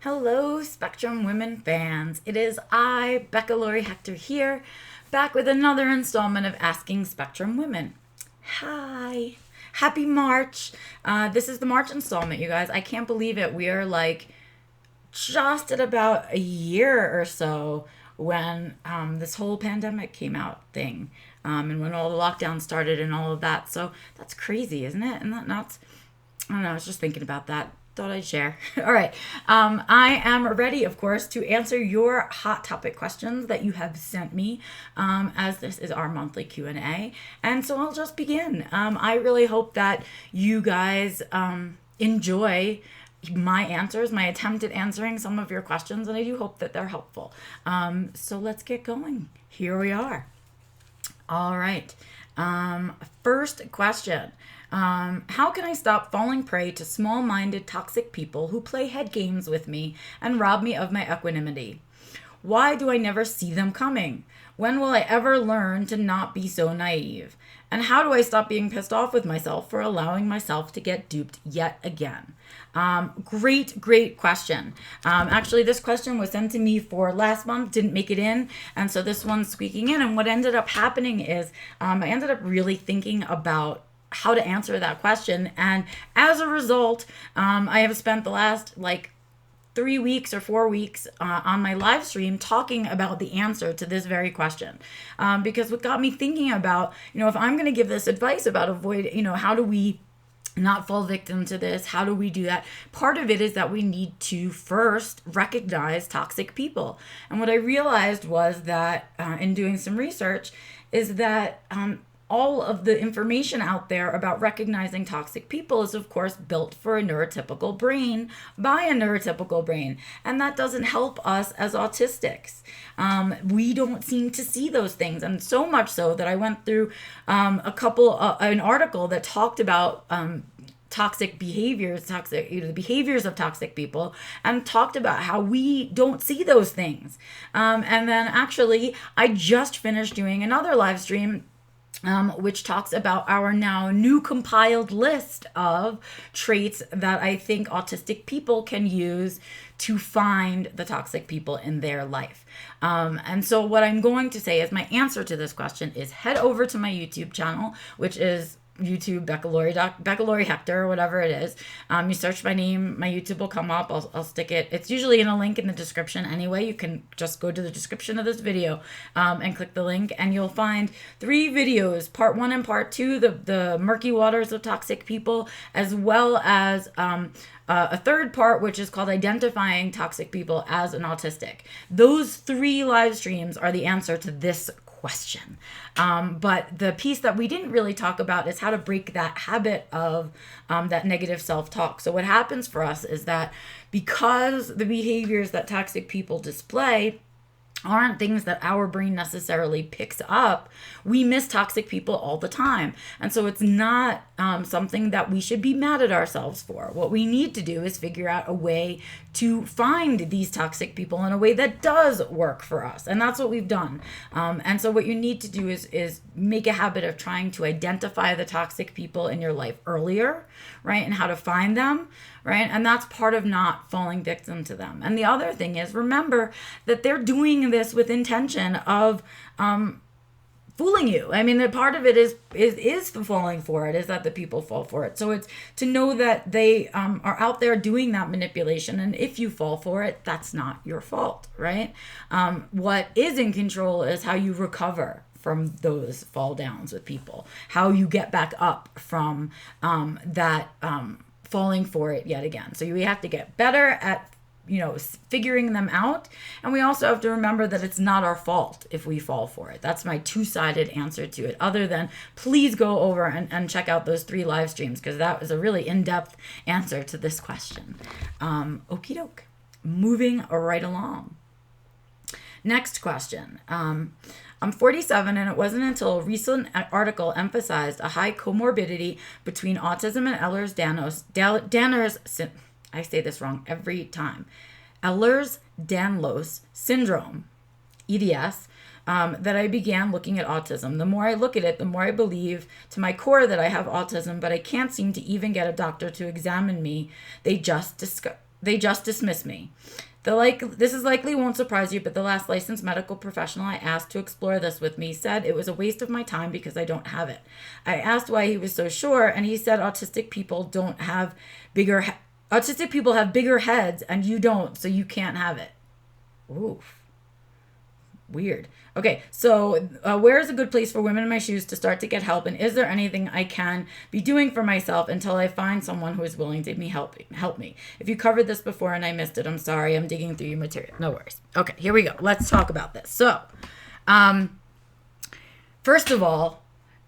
Hello, Spectrum Women fans. It is I, Becca Lory Hector, here, back with another installment of Asking Spectrum Women. Hi. Happy March. This is the March installment, you guys. I can't believe it. We are like just at about a year or so when this whole pandemic came out thing, and when all the lockdowns started and all of that. So that's crazy, isn't it? Isn't that nuts? I don't know. I was just thinking about that. Thought I'd share. All right. I am ready, of course, to answer your hot topic questions that you have sent me, as this is our monthly Q&A. And so I'll just begin. I really hope that you guys enjoy my answers, my attempt at answering some of your questions, and I do hope that they're helpful. So let's get going. Here we are. All right. First question. How can I stop falling prey to small-minded, toxic people who play head games with me and rob me of my equanimity? Why do I never see them coming? When will I ever learn to not be so naive? And how do I stop being pissed off with myself for allowing myself to get duped yet again? Great question. Actually, this question was sent to me for last month, didn't make it in, and so this one's squeaking in. And what ended up happening is I ended up really thinking about how to answer that question. And as a result, I have spent the last 3 weeks or 4 weeks on my live stream talking about the answer to this very question. Because what got me thinking about, if I'm going to give this advice about how do we not fall victim to this? How do we do that? Part of it is that we need to first recognize toxic people. And what I realized was that in doing some research is that all of the information out there about recognizing toxic people is, of course, built for a neurotypical brain by a neurotypical brain. And that doesn't help us as autistics. We don't seem to see those things. And so much so that I went through an article that talked about toxic behaviors, the behaviors of toxic people, and talked about how we don't see those things. And then actually, I just finished doing another live stream which talks about our now new compiled list of traits that I think autistic people can use to find the toxic people in their life. And so what I'm going to say is my answer to this question is head over to my YouTube channel, which is YouTube, Becca Lory Hector, or whatever it is. You search my name, my YouTube will come up. I'll stick it. It's usually in a link in the description anyway. You can just go to the description of this video and click the link, and you'll find 3 videos, part 1 and part 2, the murky waters of toxic people, as well as a third part, which is called identifying toxic people as an autistic. Those 3 live streams are the answer to this question. But the piece that we didn't really talk about is how to break that habit of that negative self-talk. So what happens for us is that because the behaviors that toxic people display aren't things that our brain necessarily picks up, we miss toxic people all the time. And so it's not something that we should be mad at ourselves for. What we need to do is figure out a way to find these toxic people in a way that does work for us. And that's what we've done. And so what you need to do is make a habit of trying to identify the toxic people in your life earlier, right? And how to find them, right? And that's part of not falling victim to them. And the other thing is, remember that they're doing this with intention of fooling you. I mean, the part of it is the falling for it, is that the people fall for it. So it's to know that they are out there doing that manipulation. And if you fall for it, that's not your fault, right? What is in control is how you recover from those fall downs with people, how you get back up from that falling for it yet again. So we have to get better at figuring them out. And we also have to remember that it's not our fault if we fall for it. That's my 2-sided answer to it. Other than, please go over and check out those 3 live streams, because that was a really in-depth answer to this question. Okie doke. Moving right along. Next question. I'm 47, and it wasn't until a recent article emphasized a high comorbidity between autism and Ehlers-Danlos, I say this wrong every time, Ehlers-Danlos syndrome, EDS, that I began looking at autism. The more I look at it, the more I believe to my core that I have autism, but I can't seem to even get a doctor to examine me. They just they just dismiss me. This is likely won't surprise you, but the last licensed medical professional I asked to explore this with me said it was a waste of my time because I don't have it. I asked why he was so sure, and he said autistic people have bigger heads and you don't, so you can't have it. Oof. Weird. Okay, so where is a good place for women in my shoes to start to get help, and is there anything I can be doing for myself until I find someone who is willing to help me? If you covered this before and I missed it, I'm sorry. I'm digging through your material. No worries. Okay, here we go. Let's talk about this. So, first of all,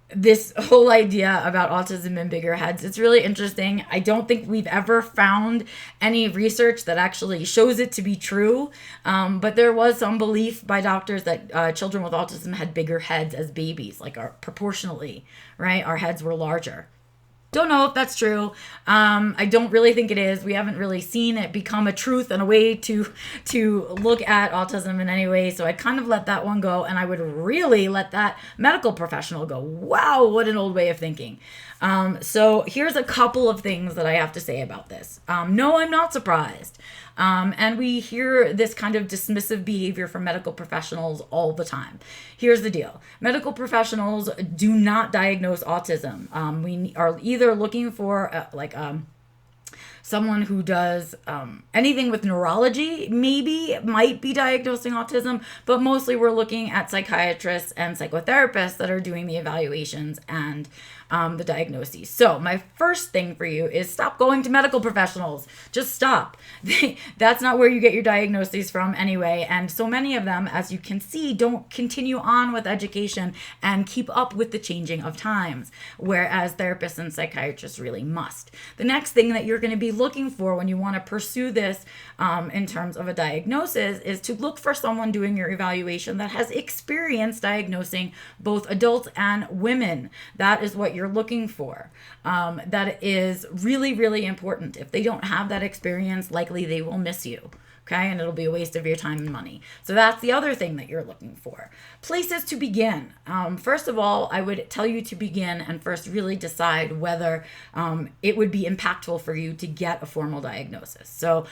this whole idea about autism and bigger heads, it's really interesting. I don't think we've ever found any research that actually shows it to be true. But there was some belief by doctors that children with autism had bigger heads as babies, like proportionally, right? Our heads were larger. Don't know if that's true. I don't really think it is. We haven't really seen it become a truth and a way to look at autism in any way. So I'd kind of let that one go, and I would really let that medical professional go. Wow, what an old way of thinking. So here's a couple of things that I have to say about this. No, I'm not surprised. And we hear this kind of dismissive behavior from medical professionals all the time. Here's the deal. Medical professionals do not diagnose autism. We are either looking for someone who does anything with neurology, maybe might be diagnosing autism, but mostly we're looking at psychiatrists and psychotherapists that are doing the evaluations and the diagnoses. So my first thing for you is stop going to medical professionals. Just stop. That's not where you get your diagnoses from anyway. And so many of them, as you can see, don't continue on with education and keep up with the changing of times, whereas therapists and psychiatrists really must. The next thing that you're going to be looking for when you want to pursue this in terms of a diagnosis is to look for someone doing your evaluation that has experience diagnosing both adults and women. That is what you're looking for. That is really, really important. If they don't have that experience, likely they will miss you. Okay, and it'll be a waste of your time and money. So that's the other thing that you're looking for. Places to begin. First of all, I would tell you to begin and first really decide whether it would be impactful for you to get a formal diagnosis. So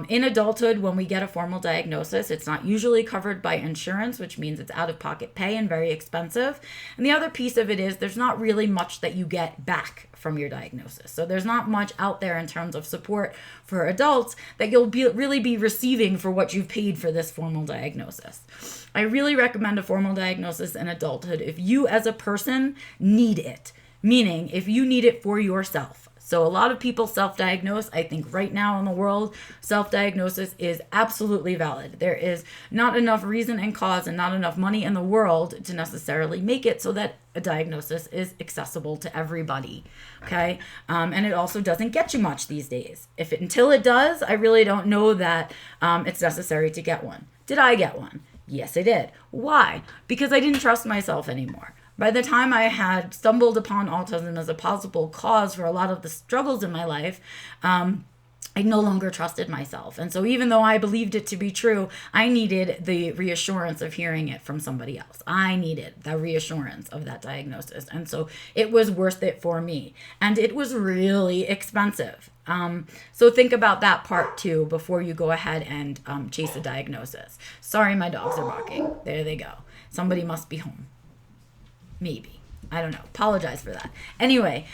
in adulthood, when we get a formal diagnosis, it's not usually covered by insurance, which means it's out-of-pocket pay and very expensive. And the other piece of it is there's not really much that you get back from your diagnosis. So there's not much out there in terms of support for adults that you'll really be receiving for what you've paid for this formal diagnosis. I really recommend a formal diagnosis in adulthood if you as a person need it, meaning if you need it for yourself. So a lot of people self-diagnose. I think right now in the world, self-diagnosis is absolutely valid. There is not enough reason and cause and not enough money in the world to necessarily make it so that a diagnosis is accessible to everybody, okay? And it also doesn't get you much these days. Until it does, I really don't know that it's necessary to get one. Did I get one? Yes, I did. Why? Because I didn't trust myself anymore. By the time I had stumbled upon autism as a possible cause for a lot of the struggles in my life, I no longer trusted myself. And so even though I believed it to be true, I needed the reassurance of hearing it from somebody else. I needed the reassurance of that diagnosis. And so it was worth it for me. And it was really expensive. So think about that part too before you go ahead and chase a diagnosis. Sorry, my dogs are barking. There they go. Somebody must be home. Maybe. I don't know. Apologize for that. Anyway,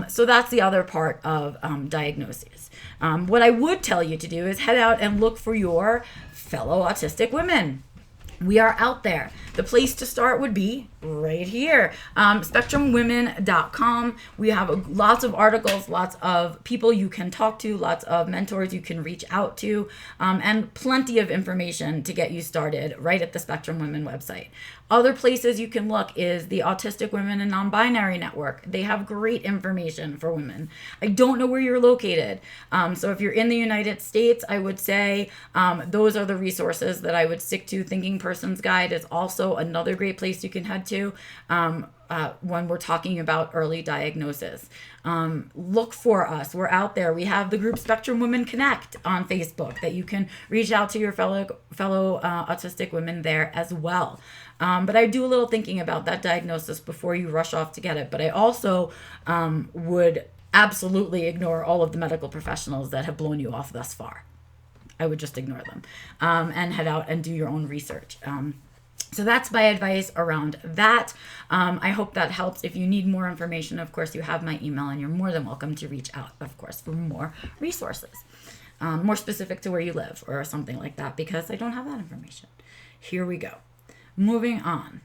so that's the other part of diagnoses. What I would tell you to do is head out and look for your fellow autistic women. We are out there. The place to start would be right here, spectrumwomen.com. We have lots of articles, lots of people you can talk to, lots of mentors you can reach out to, and plenty of information to get you started right at the Spectrum Women website. Other places you can look is the Autistic Women and Non-Binary Network. They have great information for women. I don't know where you're located. So if you're in the United States, I would say those are the resources that I would stick to. Thinking Person's Guide is also another great place you can head to when we're talking about early diagnosis. Look for us. We're out there. We have the group Spectrum Women Connect on Facebook that you can reach out to your fellow autistic women there as well. But I do a little thinking about that diagnosis before you rush off to get it. But I also would absolutely ignore all of the medical professionals that have blown you off thus far. I would just ignore them, and head out and do your own research. So that's my advice around that. I hope that helps. If you need more information, of course, you have my email, and you're more than welcome to reach out, of course, for more resources, more specific to where you live or something like that, because I don't have that information. Here we go. Moving on.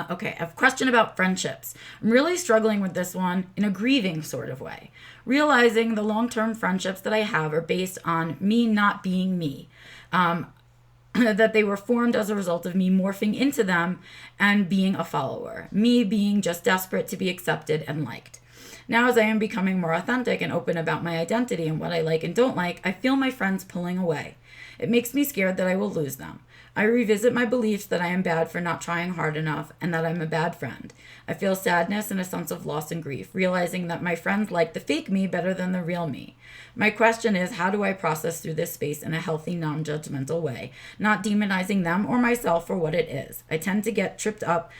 Okay, a question about friendships. I'm really struggling with this one in a grieving sort of way. Realizing the long-term friendships that I have are based on me not being me. That they were formed as a result of me morphing into them and being a follower. Me being just desperate to be accepted and liked. Now, as I am becoming more authentic and open about my identity and what I like and don't like, I feel my friends pulling away. It makes me scared that I will lose them. I revisit my beliefs that I am bad for not trying hard enough and that I'm a bad friend. I feel sadness and a sense of loss and grief, realizing that my friends like the fake me better than the real me. My question is, how do I process through this space in a healthy, non-judgmental way, not demonizing them or myself for what it is? I tend to get tripped up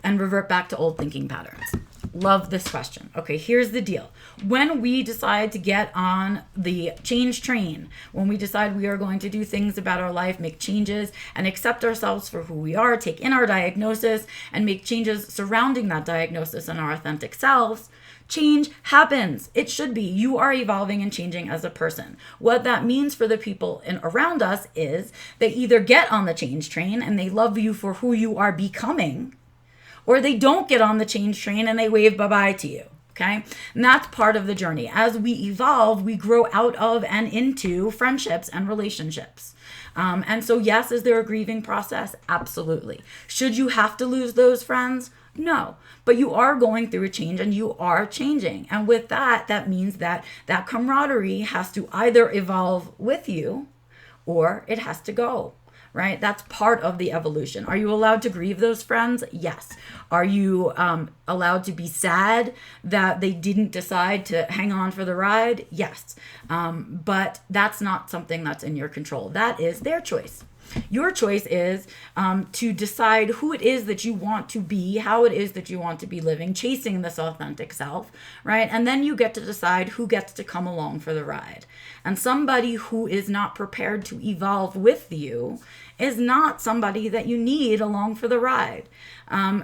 and revert back to old thinking patterns. Love this question. Okay, here's the deal. When we decide to get on the change train, when we decide we are going to do things about our life, make changes, and accept ourselves for who we are, take in our diagnosis, and make changes surrounding that diagnosis and our authentic selves, change happens. It should be. You are evolving and changing as a person. What that means for the people around us is they either get on the change train and they love you for who you are becoming, or they don't get on the change train and they wave bye-bye to you, okay? And that's part of the journey. As we evolve, we grow out of and into friendships and relationships. And so, yes, is there a grieving process? Absolutely. Should you have to lose those friends? No, but you are going through a change and you are changing. And with that, that means that that camaraderie has to either evolve with you or it has to go. Right? That's part of the evolution. Are you allowed to grieve those friends? Yes. Are you allowed to be sad that they didn't decide to hang on for the ride? Yes. But that's not something that's in your control. That is their choice. Your choice is to decide who it is that you want to be, how it is that you want to be living, chasing this authentic self, right? And then you get to decide who gets to come along for the ride. And somebody who is not prepared to evolve with you is not somebody that you need along for the ride.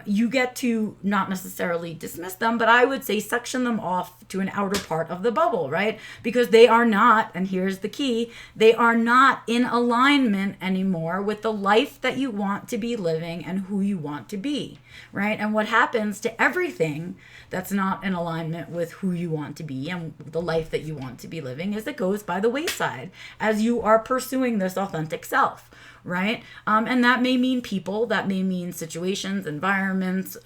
You get to not necessarily dismiss them, but I would say section them off to an outer part of the bubble, right? Because they are not, and here's the key, they are not in alignment anymore with the life that you want to be living and who you want to be, right? And what happens to everything that's not in alignment with who you want to be and the life that you want to be living is it goes by the wayside as you are pursuing this authentic self. Right? And that may mean people, that may mean situations, environments,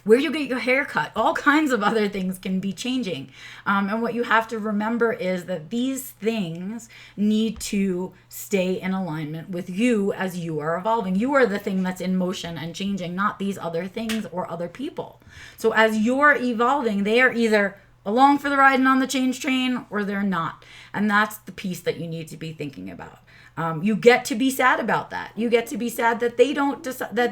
where you get your hair cut, all kinds of other things can be changing. And what you have to remember is that these things need to stay in alignment with you as you are evolving. You are the thing that's in motion and changing, not these other things or other people. So as you're evolving, they are either along for the ride and on the change train or they're not. And that's the piece that you need to be thinking about. You get to be sad about that. You get to be sad that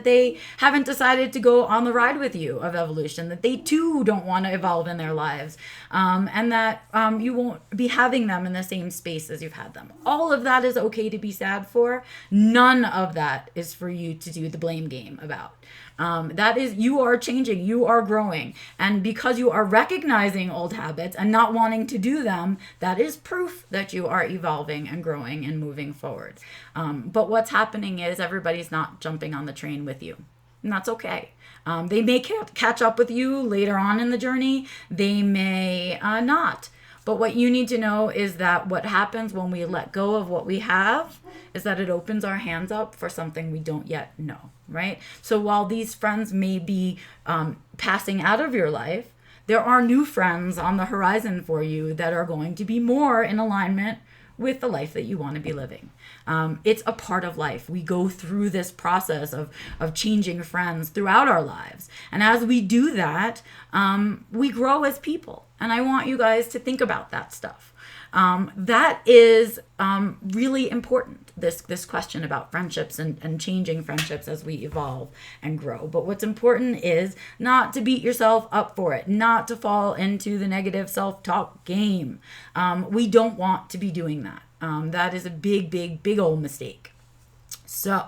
they haven't decided to go on the ride with you of evolution, that they too don't want to evolve in their lives, and that you won't be having them in the same space as you've had them. All of that is okay to be sad for. None of that is for you to do the blame game about. That is, you are changing, you are growing. And because you are recognizing old habits and not wanting to do them, that is proof that you are evolving and growing and moving forward. But what's happening is everybody's not jumping on the train with you. And that's okay. They may catch up with you later on in the journey. They may not. But what you need to know is that what happens when we let go of what we have is that it opens our hands up for something we don't yet know, right? So while these friends may be passing out of your life, there are new friends on the horizon for you that are going to be more in alignment with the life that you want to be living. It's a part of life. We go through this process of changing friends throughout our lives. And as we do that, we grow as people. And I want you guys to think about that stuff. That is really important, this question about friendships and changing friendships as we evolve and grow. But what's important is not to beat yourself up for it, not to fall into the negative self-talk game. We don't want to be doing that. That is a big old mistake. So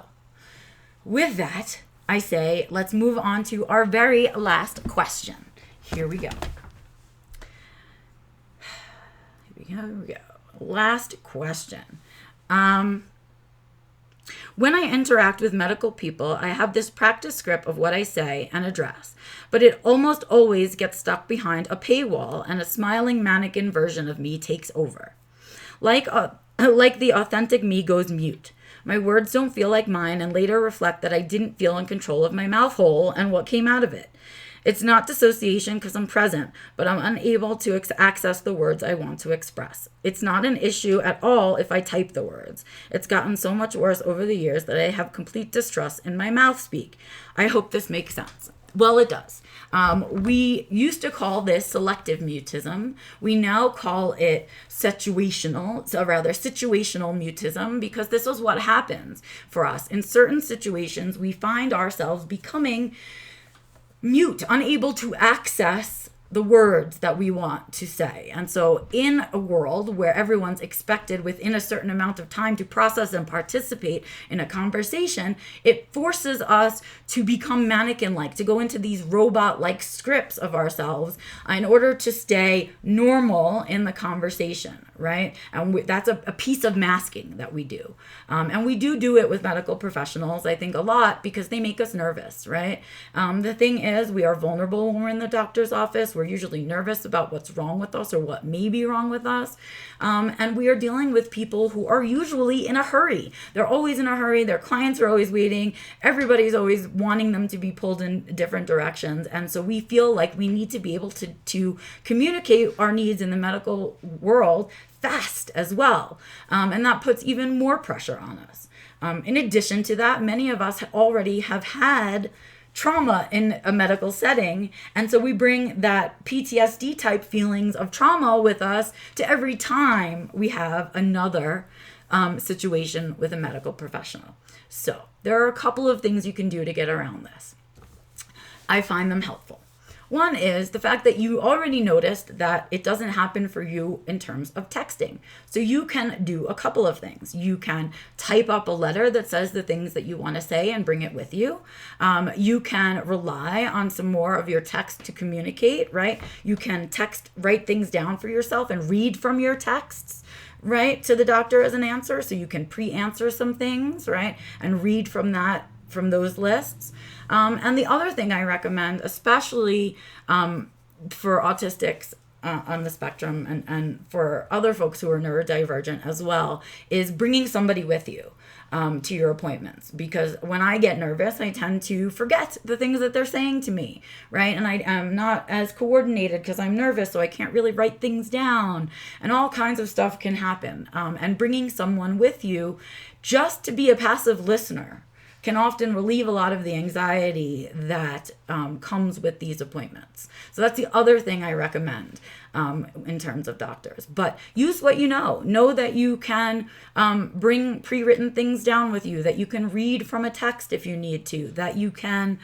with that, I say, let's move on to our very last question. Here we go. Here we go. Last question. When I interact with medical people, I have this practice script of what I say and address, but it almost always gets stuck behind a paywall and a smiling mannequin version of me takes over. Like the authentic me goes mute. My words don't feel like mine and later reflect that I didn't feel in control of my mouth hole and what came out of it. It's not dissociation because I'm present, but I'm unable to access the words I want to express. It's not an issue at all if I type the words. It's gotten so much worse over the years that I have complete distrust in my mouth speak. I hope this makes sense. Well, it does. We used to call this selective mutism. We now call it situational mutism, because this is what happens for us. In certain situations, we find ourselves becoming mute, unable to access the words that we want to say. And so in a world where everyone's expected within a certain amount of time to process and participate in a conversation, it forces us to become mannequin-like, to go into these robot-like scripts of ourselves in order to stay normal in the conversation, right? And that's a piece of masking that we do. And we do it with medical professionals, I think, a lot, because they make us nervous, right? The thing is, we are vulnerable when we're in the doctor's office. We're usually nervous about what's wrong with us or what may be wrong with us. And we are dealing with people who are usually in a hurry. They're always in a hurry. Their clients are always waiting. Everybody's always wanting them to be pulled in different directions. And so we feel like we need to be able to communicate our needs in the medical world fast as well. And that puts even more pressure on us. In addition to that, many of us already have had trauma in a medical setting. And so we bring that PTSD type feelings of trauma with us to every time we have another situation with a medical professional. So there are a couple of things you can do to get around this. I find them helpful. One is the fact that you already noticed that it doesn't happen for you in terms of texting. So you can do a couple of things. You can type up a letter that says the things that you want to say and bring it with you. You can rely on some more of your text to communicate, right? You can write things down for yourself and read from your texts, right, to the doctor as an answer. So you can pre-answer some things, right, and read from those lists. And the other thing I recommend, especially for autistics on the spectrum and for other folks who are neurodivergent as well, is bringing somebody with you to your appointments. Because when I get nervous, I tend to forget the things that they're saying to me, right? And I am not as coordinated because I'm nervous, so I can't really write things down. And all kinds of stuff can happen. And bringing someone with you just to be a passive listener can often relieve a lot of the anxiety that comes with these appointments. So that's the other thing I recommend in terms of doctors. But use what you know. Know that you can bring pre-written things down with you, that you can read from a text if you need to, that you can,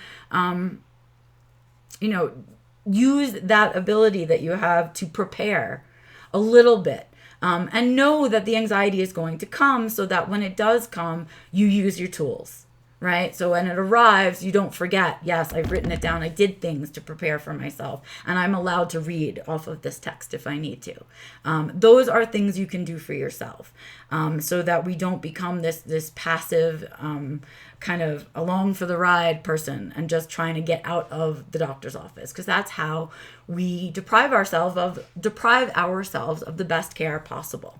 use that ability that you have to prepare a little bit. And know that the anxiety is going to come, so that when it does come, you use your tools. Right? So when it arrives, you don't forget, yes, I've written it down. I did things to prepare for myself, and I'm allowed to read off of this text if I need to. Those are things you can do for yourself, so that we don't become this passive kind of along for the ride person and just trying to get out of the doctor's office, because that's how we deprive ourselves of the best care possible.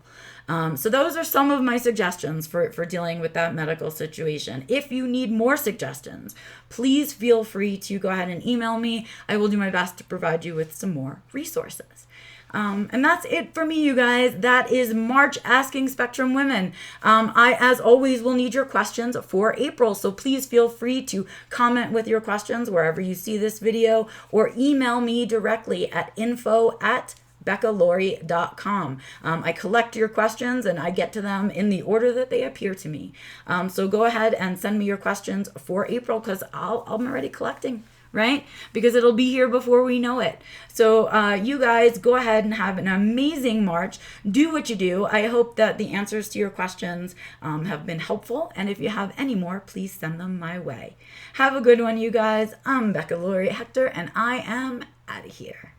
So those are some of my suggestions for dealing with that medical situation. If you need more suggestions, please feel free to go ahead and email me. I will do my best to provide you with some more resources. And that's it for me, you guys. That is March Asking Spectrum Women. I, as always, will need your questions for April. So please feel free to comment with your questions wherever you see this video, or email me directly at info@beccalory.com. I collect your questions and I get to them in the order that they appear to me. So go ahead and send me your questions for April, because I'm already collecting, right? Because it'll be here before we know it. So you guys go ahead and have an amazing March. Do what you do. I hope that the answers to your questions have been helpful. And if you have any more, please send them my way. Have a good one, you guys. I'm Becca Lory Hector, and I am out of here.